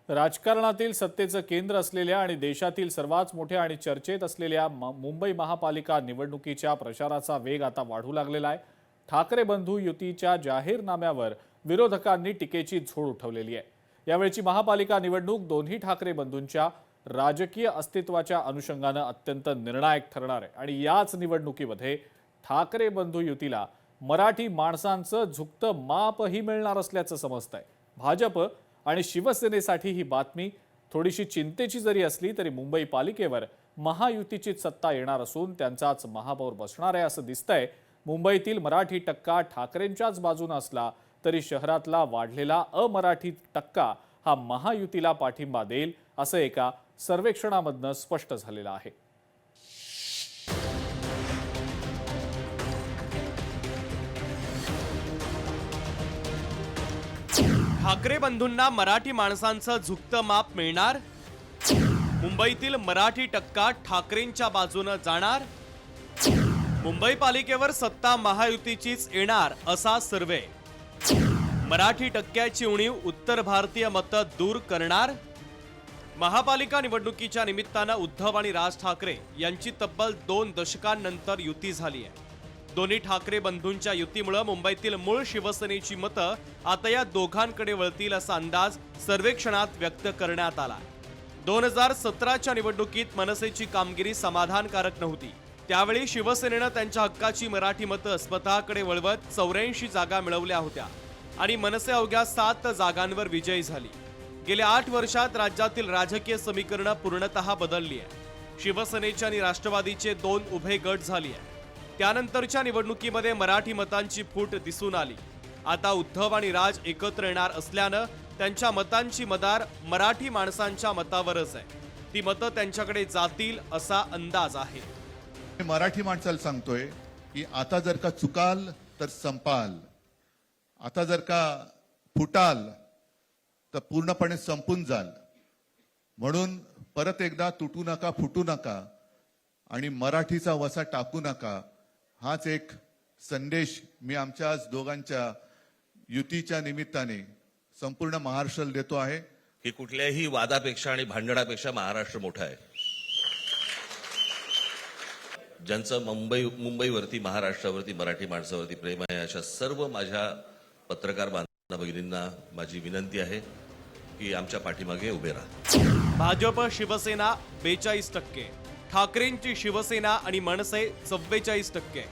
राजकारणातील सत्तेचं केंद्र असलेल्या आणि देशातील सर्वात मोठ्या आणि चर्चेत असलेल्या मुंबई महापालिका निवडणुकीच्या प्रचाराचा वेग आता वाढू लागलेला आहे। ठाकरे बंधू युतीच्या जाहीरनाम्यावर विरोधकांनी टीकेची झोड उठवलेली आहे। यावेळची महापालिका निवडणूक दोन्ही ठाकरे बंधूंच्या राजकीय अस्तित्वाच्या अनुषंगाने अत्यंत निर्णायक ठरणार आहे आणि याच निवडणुकीमध्ये ठाकरे बंधू युतीला मराठी माणसांचं झुकतं मापही मिळणार असल्याचं समजतंय। भाजप आणि शिवसेनेसाठी ही बातमी थोडीशी चिंतेची जरी असली तरी मुंबई पालिकेवर महायुतीची सत्ता येणार असून त्यांचाच महापौर बसणार आहे असं दिसतंय। मुंबईतील मराठी टक्का ठाकरेंच्याच बाजूने असला तरी शहरातला वाढलेला अमराठी टक्का हा महायुतीला पाठिंबा देईल असं एका सर्वेक्षणामधनं स्पष्ट झालेलं आहे। ठाकरे बंधूंना मराठी माणसांचं झुकतं माप मिळणार। मुंबईतील मराठी टक्का ठाकरेंच्या बाजूने जाणार। मुंबई पालिकेवर सत्ता महायुतीचीच येणार असा सर्वे। मराठी टक्क्याची उणीव उत्तर भारतीय मतं दूर करणार। महापालिका निवडणुकीच्या निमित्तानं उद्धव आणि राज ठाकरे यांची तब्बल 2 दशकांनंतर युती झाली आहे। दोन्ही ठाकरे बंधूंच्या युतीमुळे मुंबईतील मूळ शिवसेनेची मतं आता या दोघांकडे वळतील असा अंदाज सर्वेक्षणात व्यक्त करण्यात आला। 2017च्या निवडणुकीत मनसेची कामगिरी समाधानकारक नव्हती। त्यावेळी शिवसेनेनं त्यांच्या हक्काची मराठी मतं स्वतःकडे वळवत 84 जागा मिळवल्या होत्या आणि मनसे अवघ्या 7 जागांवर विजयी झाली। गेल्या 8 वर्षात राज्यातील राजकीय समीकरणं पूर्णतः बदलली आहे। शिवसेनेचे आणि राष्ट्रवादीचे 2 उभे गट झाली आहे। त्यानंतरच्या निवडणुकीमध्ये मराठी मतांची फूट दिसून आली। आता उद्धव आणि राज एकत्र येणार असल्यानं त्यांच्या मतांची मदार मराठी माणसांच्या मतावरच आहे। ती मतं त्यांच्याकडे जातील असा अंदाज आहे। मराठी माणसाला सांगतोय की आता जर का चुकाल तर संपाल, आता जर का फुटाल तर पूर्णपणे संपून जाल। म्हणून परत एकदा तुटू नका, फुटू नका आणि मराठीचा वसा टाकू नका, हाच एक संदेश मी आमच्या दोघांच्या युतीच्या निमित्ताने संपूर्ण महाराष्ट्राला देतो आहे की कुठल्याही वादापेक्षा आणि भांडणापेक्षा महाराष्ट्र मोठा आहे। ज्यांचं मुंबईवरती, महाराष्ट्रावरती, मराठी माणसावरती प्रेम आहे अशा सर्व माझ्या पत्रकार बांधव भगिनींना माझी विनंती आहे की आमच्या पाठीमागे उभे राहा। भाजप शिवसेना 42%, ठाकरेंची शिवसेना आणि मनसे 44%,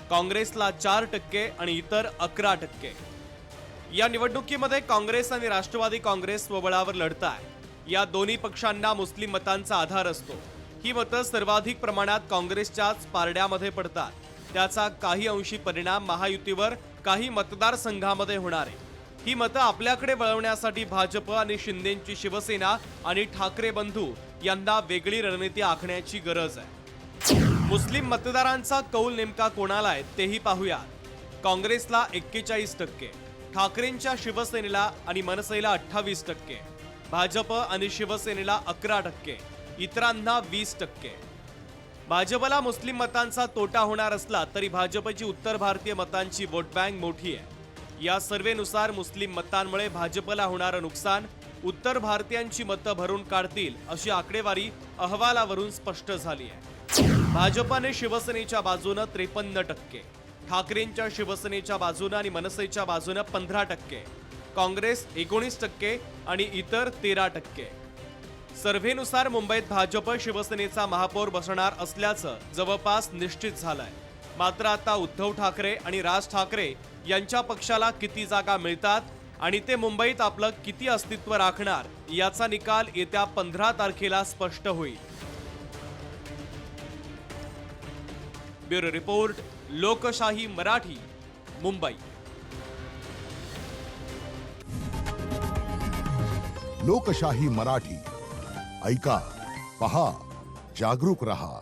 काँग्रेसला 4% आणि इतर 11%। या निवडणुकीमध्ये काँग्रेस आणि राष्ट्रवादी काँग्रेस स्वबळावर लढताय। या दोन्ही पक्षांना मुस्लिम मतांचा आधार असतो। ही मतं सर्वाधिक प्रमाणात काँग्रेसच्याच पारड्यामध्ये पडतात। त्याचा काही अंशी परिणाम महायुतीवर काही मतदारसंघामध्ये होणार आहे। ही मतं आपल्याकडे वळवण्यासाठी भाजप आणि शिंदेची शिवसेना आणि ठाकरे बंधू यांना वेगळी रणनीती आखण्याची गरज आहे। मुस्लिम मतदारांचा कौल नेमका कोणाला आहे तेही पाहूया। काँग्रेसला 41%, ठाकरेंच्या शिवसेनेला आणि मनसेला 28%, भाजप आणि शिवसेनेला 11%, इतरांना 20%। भाजपला मुस्लिम मतांचा तोटा होणार असला तरी भाजपची उत्तर भारतीय मतांची वोट बँक मोठी आहे। या सर्वेनुसार मुस्लिम मतांमुळे भाजपला होणारं नुकसान उत्तर भारतीयांची मतं भरून काढतील अशी आकडेवारी अहवालावरून स्पष्ट झाली आहे। भाजपने शिवसेनेच्या बाजूने 53%, ठाकरेंच्या शिवसेनेच्या बाजूने आणि मनसेच्या बाजूने 15%, काँग्रेस 19% आणि इतर 13%। सर्व्हेनुसार मुंबईत भाजप शिवसेनेचा महापौर बसणार असल्याचं जवळपास निश्चित झालंय। मात्र आता उद्धव ठाकरे आणि राज ठाकरे यांच्या पक्षाला किती जागा मिळतात आणि ते मुंबईत आपलं किती अस्तित्व राखणार याचा निकाल येत्या 15 तारखेला स्पष्ट होईल। ब्युरो रिपोर्ट, लोकशाही मराठी, मुंबई। लोकशाही मराठी ऐका, पहा, जागरूक रहा।